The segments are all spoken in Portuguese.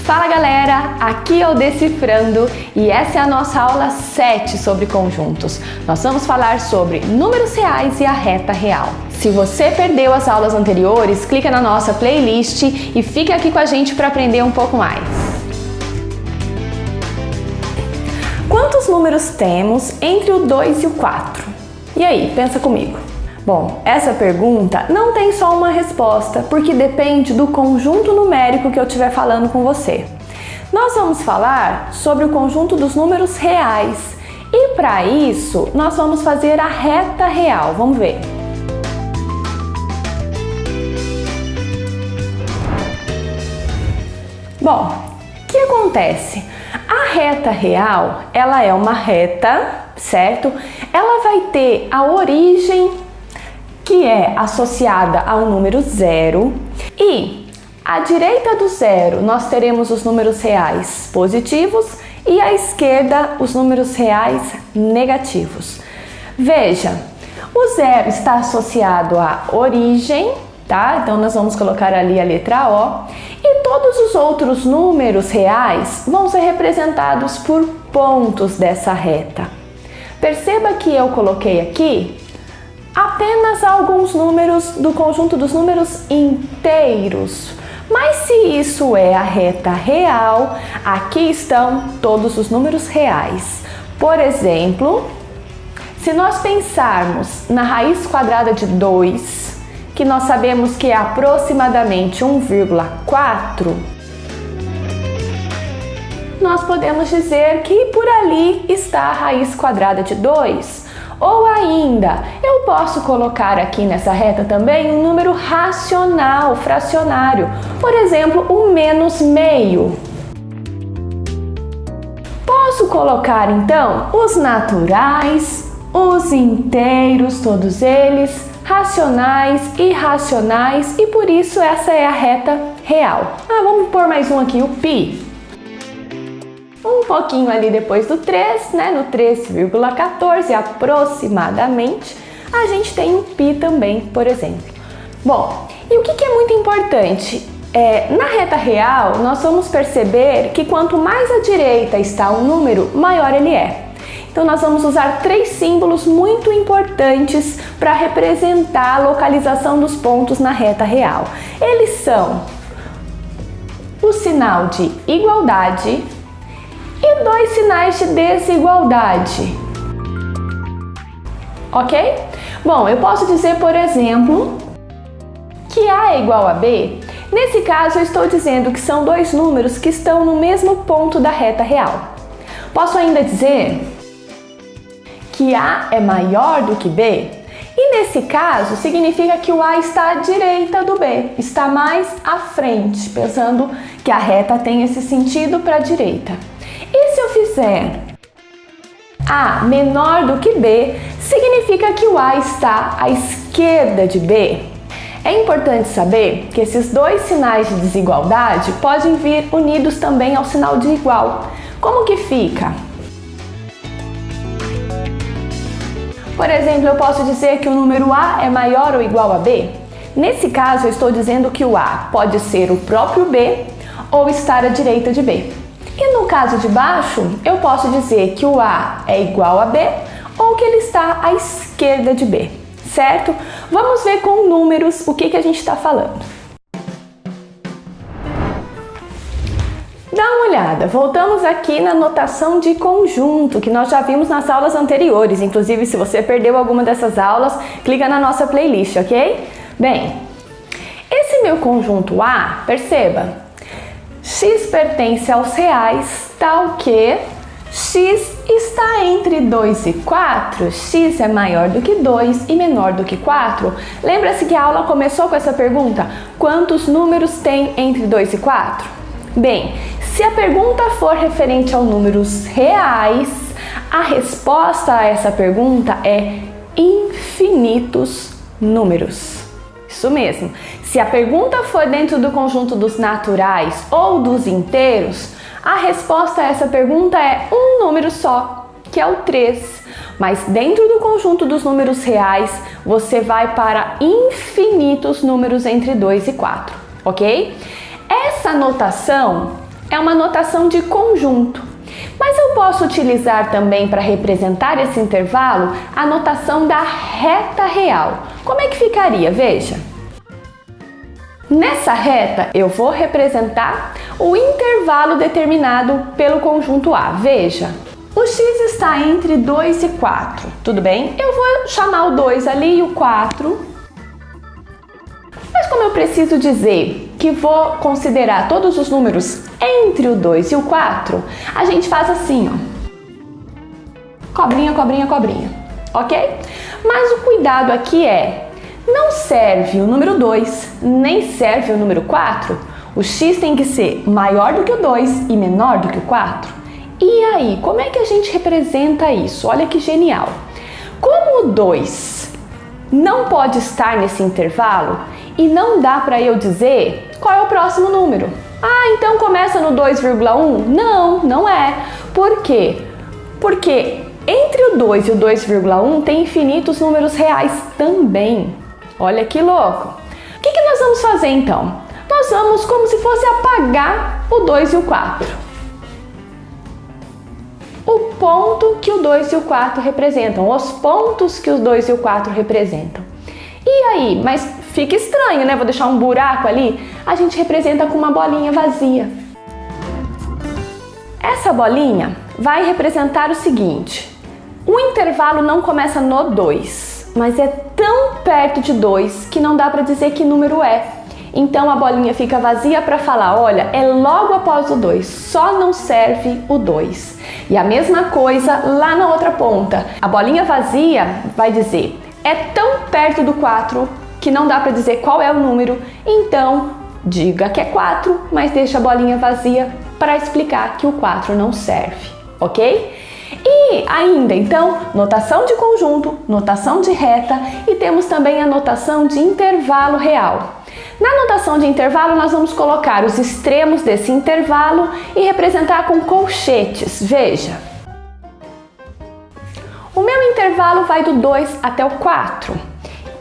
Fala galera, aqui é o Decifrando e essa é a nossa aula 7 sobre conjuntos. Nós vamos falar sobre números reais e a reta real. Se você perdeu as aulas anteriores, clica na nossa playlist e fica aqui com a gente para aprender um pouco mais. Quantos números temos entre o 2 e o 4? E aí, pensa comigo. Bom, essa pergunta não tem só uma resposta, porque depende do conjunto numérico que eu estiver falando com você. Nós vamos falar sobre o conjunto dos números reais e para isso nós vamos fazer a reta real. Vamos ver. Bom, o que acontece? A reta real, ela é uma reta, certo? Ela vai ter a origem que é associada ao número 0 e à direita do 0 nós teremos os números reais positivos e à esquerda os números reais negativos. Veja, o 0 está associado à origem, tá? Então nós vamos colocar ali a letra O e todos os outros números reais vão ser representados por pontos dessa reta. Perceba que eu coloquei aqui apenas alguns números do conjunto dos números inteiros. Mas se isso é a reta real, aqui estão todos os números reais. Por exemplo, se nós pensarmos na raiz quadrada de 2, que nós sabemos que é aproximadamente 1,4, nós podemos dizer que por ali está a raiz quadrada de 2. Ou ainda, eu posso colocar aqui nessa reta também um número racional, fracionário. Por exemplo, o menos meio. Posso colocar então os naturais, os inteiros, todos eles, racionais, irracionais e por isso essa é a reta real. Vamos pôr mais um aqui, o π. Um pouquinho ali depois do 3, né, no 3,14 aproximadamente, a gente tem o π também, por exemplo. Bom, e o que é muito importante? Na reta real, nós vamos perceber que quanto mais à direita está um número, maior ele é. Então nós vamos usar 3 símbolos muito importantes para representar a localização dos pontos na reta real. Eles são o sinal de igualdade e 2 sinais de desigualdade, ok? Bom, eu posso dizer, por exemplo, que A é igual a B. Nesse caso, eu estou dizendo que são 2 números que estão no mesmo ponto da reta real. Posso ainda dizer que A é maior do que B. E nesse caso, significa que o A está à direita do B, está mais à frente, pensando que a reta tem esse sentido para a direita. E se eu fizer A menor do que B, significa que o A está à esquerda de B. É importante saber que esses 2 sinais de desigualdade podem vir unidos também ao sinal de igual. Como que fica? Por exemplo, eu posso dizer que o número A é maior ou igual a B? Nesse caso, eu estou dizendo que o A pode ser o próprio B ou estar à direita de B. E no caso de baixo, eu posso dizer que o A é igual a B ou que ele está à esquerda de B, certo? Vamos ver com números o que a gente está falando. Dá uma olhada, voltamos aqui na notação de conjunto que nós já vimos nas aulas anteriores. Inclusive, se você perdeu alguma dessas aulas, clica na nossa playlist, ok? Bem, esse meu conjunto A, perceba, x pertence aos reais, tal que x está entre 2 e 4, x é maior do que 2 e menor do que 4. Lembra-se que a aula começou com essa pergunta? Quantos números tem entre 2 e 4? Bem, se a pergunta for referente aos números reais, a resposta a essa pergunta é infinitos números. Isso mesmo. Se a pergunta for dentro do conjunto dos naturais ou dos inteiros, a resposta a essa pergunta é um número só, que é o 3. Mas dentro do conjunto dos números reais, você vai para infinitos números entre 2 e 4, ok? Essa notação é uma notação de conjunto. Mas eu posso utilizar também para representar esse intervalo a notação da reta real. Como é que ficaria? Veja. Nessa reta eu vou representar o intervalo determinado pelo conjunto A. Veja, o x está entre 2 e 4, tudo bem? Eu vou chamar o 2 ali e o 4. Mas como eu preciso dizer que vou considerar todos os números entre o 2 e o 4, a gente faz assim, ó. Cobrinha, cobrinha, cobrinha, ok? Mas o cuidado aqui é, não serve o número 2, nem serve o número 4. O x tem que ser maior do que o 2 e menor do que o 4. E aí, como é que a gente representa isso? Olha que genial! Como o 2 não pode estar nesse intervalo e não dá para eu dizer qual é o próximo número. Ah, então começa no 2,1? Não, não é. Por quê? Porque entre o 2 e o 2,1 tem infinitos números reais também. Olha que louco! O que nós vamos fazer então? Nós vamos como se fosse apagar o 2 e o 4. O ponto que o 2 e o 4 representam, os pontos que o 2 e o 4 representam. E aí, mas fica estranho, né? Vou deixar um buraco ali. A gente representa com uma bolinha vazia. Essa bolinha vai representar o seguinte: o intervalo não começa no 2, mas é tão perto de 2 que não dá para dizer que número é. Então a bolinha fica vazia para falar, olha, é logo após o 2, só não serve o 2. E a mesma coisa lá na outra ponta. A bolinha vazia vai dizer, é tão perto do 4 que não dá para dizer qual é o número, então diga que é 4, mas deixa a bolinha vazia para explicar que o 4 não serve, ok? E ainda, então, notação de conjunto, notação de reta e temos também a notação de intervalo real. Na notação de intervalo, nós vamos colocar os extremos desse intervalo e representar com colchetes. Veja, o meu intervalo vai do 2 até o 4.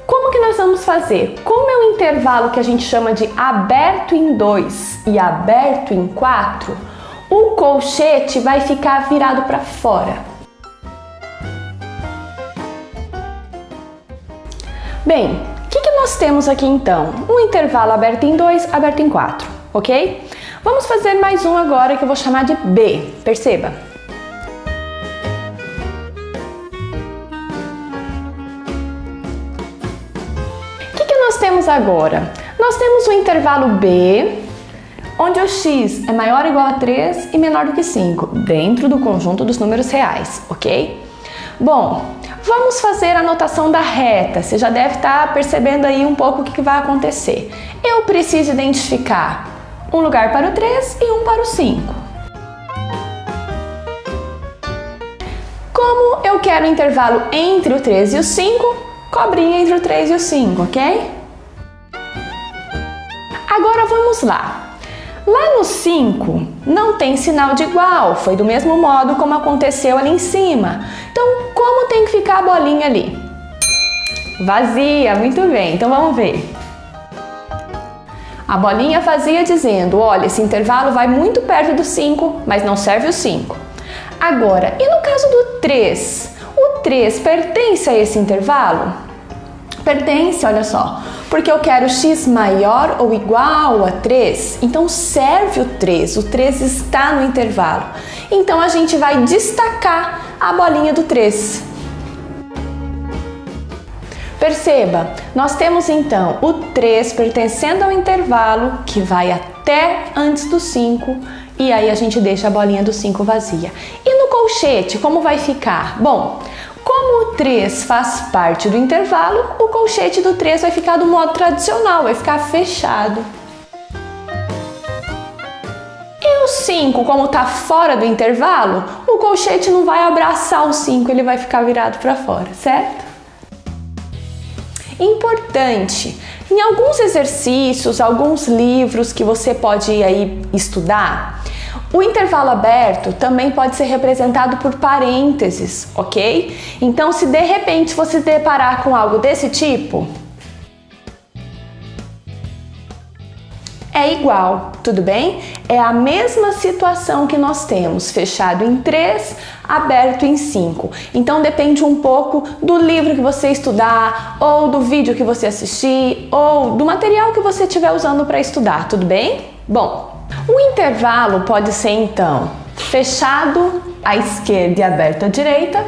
Como que nós vamos fazer? Como é um intervalo que a gente chama de aberto em 2 e aberto em 4, o colchete vai ficar virado para fora. Bem, o que nós temos aqui então? Um intervalo aberto em 2, aberto em 4, ok? Vamos fazer mais um agora que eu vou chamar de B, perceba. O que nós temos agora? Nós temos o intervalo B, onde o x é maior ou igual a 3 e menor do que 5, dentro do conjunto dos números reais, ok? Bom, vamos fazer a notação da reta. Você já deve estar percebendo aí um pouco o que vai acontecer. Eu preciso identificar um lugar para o 3 e um para o 5. Como eu quero intervalo entre o 3 e o 5, cobrinha entre o 3 e o 5, ok? Agora vamos lá. Lá no 5 não tem sinal de igual, foi do mesmo modo como aconteceu ali em cima. Então, como tem que ficar a bolinha ali? Vazia, muito bem, então vamos ver. A bolinha vazia dizendo, olha, esse intervalo vai muito perto do 5, mas não serve o 5. Agora, e no caso do 3? O 3 pertence a esse intervalo? Pertence, olha só, porque eu quero x maior ou igual a 3, então serve o 3 está no intervalo. Então a gente vai destacar a bolinha do 3. Perceba, nós temos então o 3 pertencendo ao intervalo que vai até antes do 5 e aí a gente deixa a bolinha do 5 vazia. E no colchete, como vai ficar? Bom, como o 3 faz parte do intervalo, o colchete do 3 vai ficar do modo tradicional, vai ficar fechado. E o 5, como está fora do intervalo, o colchete não vai abraçar o 5, ele vai ficar virado para fora, certo? Importante, em alguns exercícios, alguns livros que você pode ir aí estudar, o intervalo aberto também pode ser representado por parênteses, ok? Então, se de repente você deparar com algo desse tipo, é igual, tudo bem? É a mesma situação que nós temos, fechado em 3, aberto em 5. Então depende um pouco do livro que você estudar, ou do vídeo que você assistir, ou do material que você estiver usando para estudar, tudo bem? Bom, o intervalo pode ser então fechado à esquerda e aberto à direita,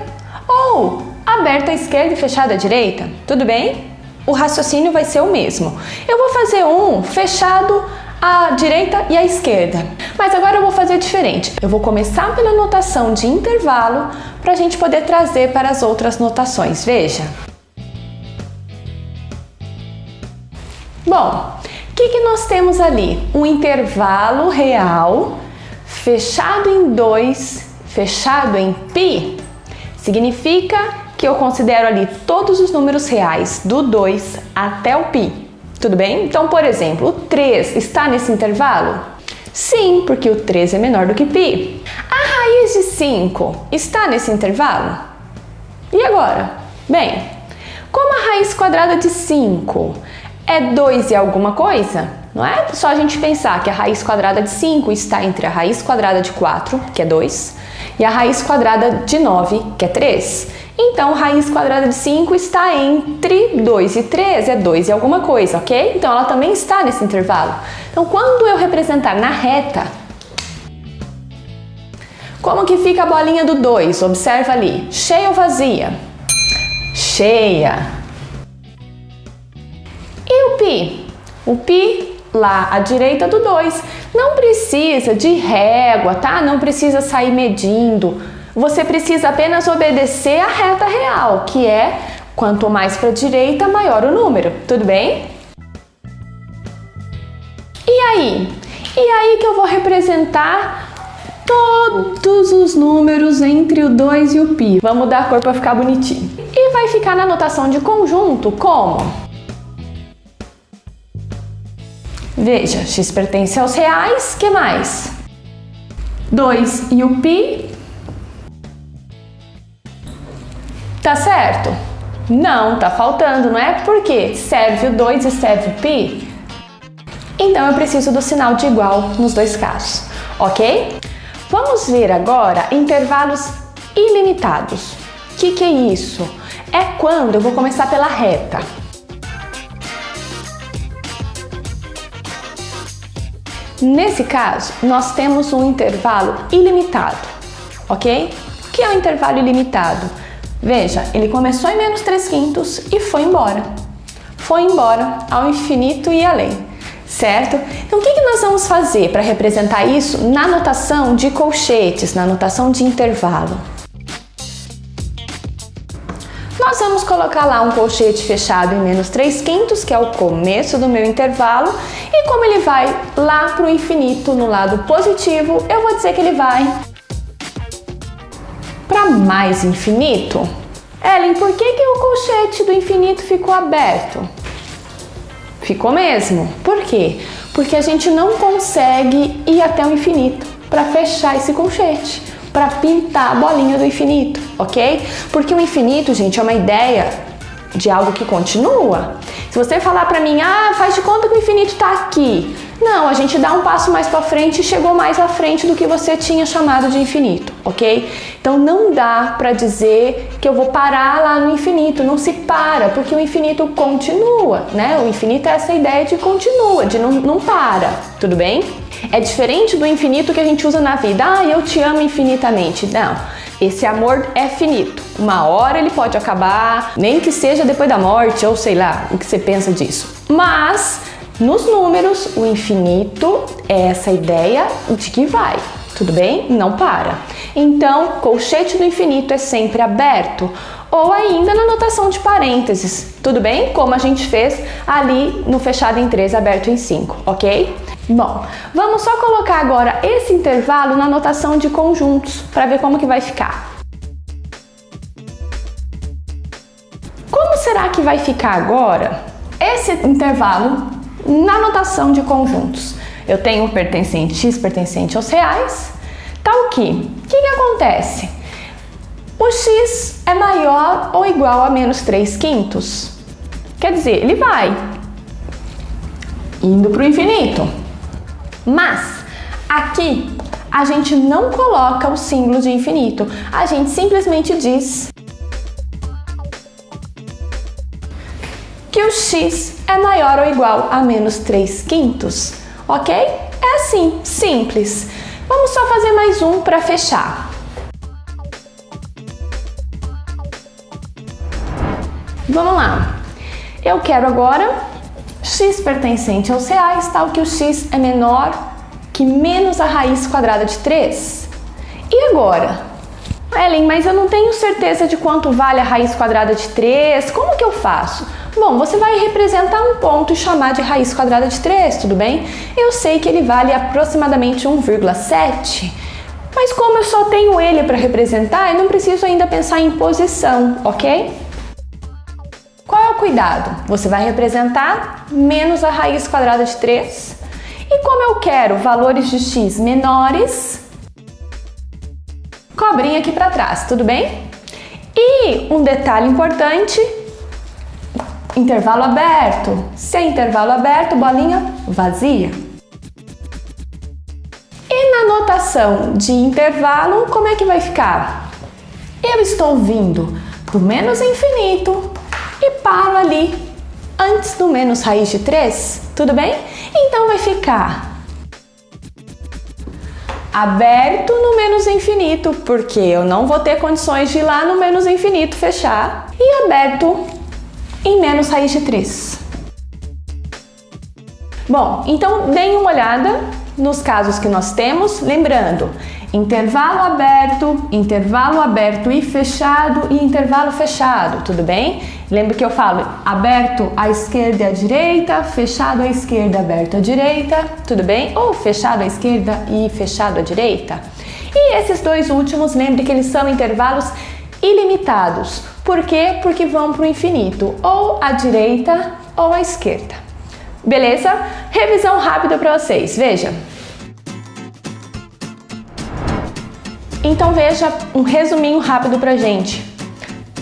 ou aberto à esquerda e fechado à direita, tudo bem? O raciocínio vai ser o mesmo. Eu vou fazer um fechado à direita e à esquerda, mas agora eu vou fazer diferente. Eu vou começar pela notação de intervalo para a gente poder trazer para as outras notações. Veja. Bom, o que nós temos ali? Um intervalo real fechado em 2, fechado em π, significa que eu considero ali todos os números reais, do 2 até o π. Tudo bem? Então, por exemplo, o 3 está nesse intervalo? Sim, porque o 3 é menor do que π. A raiz de 5 está nesse intervalo? E agora? Bem, como a raiz quadrada de 5 é 2 e alguma coisa, não é só a gente pensar que a raiz quadrada de 5 está entre a raiz quadrada de 4, que é 2, e a raiz quadrada de 9, que é 3. Então, raiz quadrada de 5 está entre 2 e 3, é 2 e alguma coisa, ok? Então, ela também está nesse intervalo. Então, quando eu representar na reta, como que fica a bolinha do 2? Observa ali, cheia ou vazia? Cheia. E o π? O π lá à direita do 2. Não precisa de régua, tá? Não precisa sair medindo. Você precisa apenas obedecer a reta real, que é quanto mais para a direita, maior o número. Tudo bem? E aí? E aí que eu vou representar todos os números entre o 2 e o π. Vamos dar a cor para ficar bonitinho. E vai ficar na notação de conjunto como? Veja, x pertence aos reais, que mais? 2 e o π. Tá certo? Não, tá faltando, não é? Por quê? Serve o 2 e serve o π? Então eu preciso do sinal de igual nos dois casos, ok? Vamos ver agora intervalos ilimitados. O que é isso? É quando eu vou começar pela reta. Nesse caso, nós temos um intervalo ilimitado, ok? O que é um intervalo ilimitado? Veja, ele começou em menos 3/5 e foi embora. Foi embora ao infinito e além, certo? Então, o que nós vamos fazer para representar isso na notação de colchetes, na notação de intervalo? Nós vamos colocar lá um colchete fechado em menos 3/5, que é o começo do meu intervalo, e como ele vai lá para o infinito no lado positivo, eu vou dizer que ele vai para mais infinito. Ellen, por que o colchete do infinito ficou aberto? Ficou mesmo. Por quê? Porque a gente não consegue ir até o infinito para fechar esse colchete, para pintar a bolinha do infinito, ok? Porque o infinito, gente, é uma ideia de algo que continua. Se você falar para mim, faz de conta que o infinito está aqui. Não, a gente dá um passo mais para frente e chegou mais à frente do que você tinha chamado de infinito, ok? Então não dá para dizer que eu vou parar lá no infinito, não se para, porque o infinito continua, né? O infinito é essa ideia de continua, de não para, tudo bem? É diferente do infinito que a gente usa na vida, eu te amo infinitamente. Não, esse amor é finito. Uma hora ele pode acabar, nem que seja depois da morte, ou sei lá, o que você pensa disso. Mas nos números, o infinito é essa ideia de que vai, tudo bem? Não para. Então, colchete do infinito é sempre aberto, ou ainda na notação de parênteses, tudo bem? Como a gente fez ali no fechado em 3, aberto em 5, ok? Bom, vamos só colocar agora esse intervalo na notação de conjuntos, para ver como que vai ficar. Como será que vai ficar agora esse intervalo na notação de conjuntos? Eu tenho o pertencente x pertencente aos reais, tal que, o que acontece? O x é maior ou igual a menos 3/5. Quer dizer, ele vai indo para o infinito. Mas aqui a gente não coloca o símbolo de infinito, a gente simplesmente diz que o x é maior ou igual a menos 3/5, ok? É assim, simples. Vamos só fazer mais um para fechar. Vamos lá. Eu quero agora x pertencente aos reais, tal que o x é menor que menos a raiz quadrada de 3. E agora? Ellen, mas eu não tenho certeza de quanto vale a raiz quadrada de 3, como que eu faço? Bom, você vai representar um ponto e chamar de raiz quadrada de 3, tudo bem? Eu sei que ele vale aproximadamente 1,7, mas como eu só tenho ele para representar, eu não preciso ainda pensar em posição, ok? Qual é o cuidado? Você vai representar menos a raiz quadrada de 3, e como eu quero valores de x menores, cobrinha aqui para trás, tudo bem? E um detalhe importante, intervalo aberto. Se é intervalo aberto, bolinha vazia. E na notação de intervalo, como é que vai ficar? Eu estou vindo do menos infinito e paro ali antes do menos raiz de 3, tudo bem? Então vai ficar aberto no menos infinito, porque eu não vou ter condições de ir lá no menos infinito fechar, e aberto em menos raiz de 3. Bom, então deem uma olhada nos casos que nós temos, lembrando, intervalo aberto e intervalo fechado, tudo bem? Lembra que eu falo aberto à esquerda e à direita, fechado à esquerda, aberto à direita, tudo bem? Ou fechado à esquerda e fechado à direita. E esses dois últimos, lembre que eles são intervalos ilimitados. Por quê? Porque vão para o infinito, ou à direita ou à esquerda. Beleza? Revisão rápida para vocês, veja. Então veja um resuminho rápido pra gente.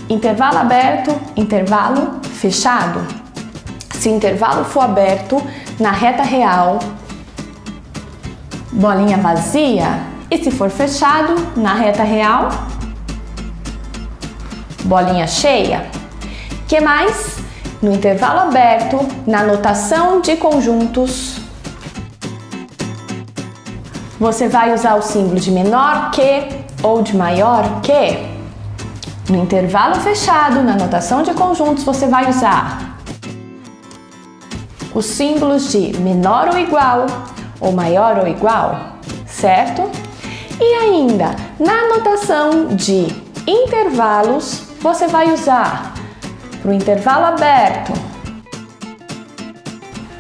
Intervalo aberto, intervalo fechado. Se o intervalo for aberto, na reta real, bolinha vazia. E se for fechado, na reta real, bolinha cheia. Que mais? No intervalo aberto, na notação de conjuntos, você vai usar o símbolo de menor que ou de maior que. No intervalo fechado, na notação de conjuntos, você vai usar os símbolos de menor ou igual, ou maior ou igual, certo? E ainda, na notação de intervalos, você vai usar para o intervalo aberto,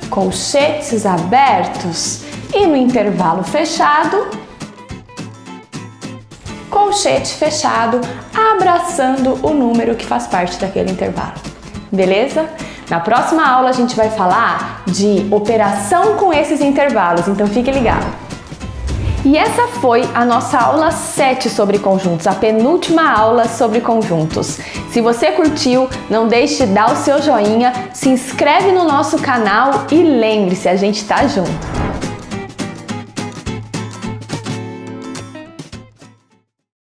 colchetes abertos, e no intervalo fechado, colchete fechado, abraçando o número que faz parte daquele intervalo. Beleza? Na próxima aula a gente vai falar de operação com esses intervalos, então fique ligado. E essa foi a nossa aula 7 sobre conjuntos, a penúltima aula sobre conjuntos. Se você curtiu, não deixe de dar o seu joinha, se inscreve no nosso canal e lembre-se, a gente tá junto.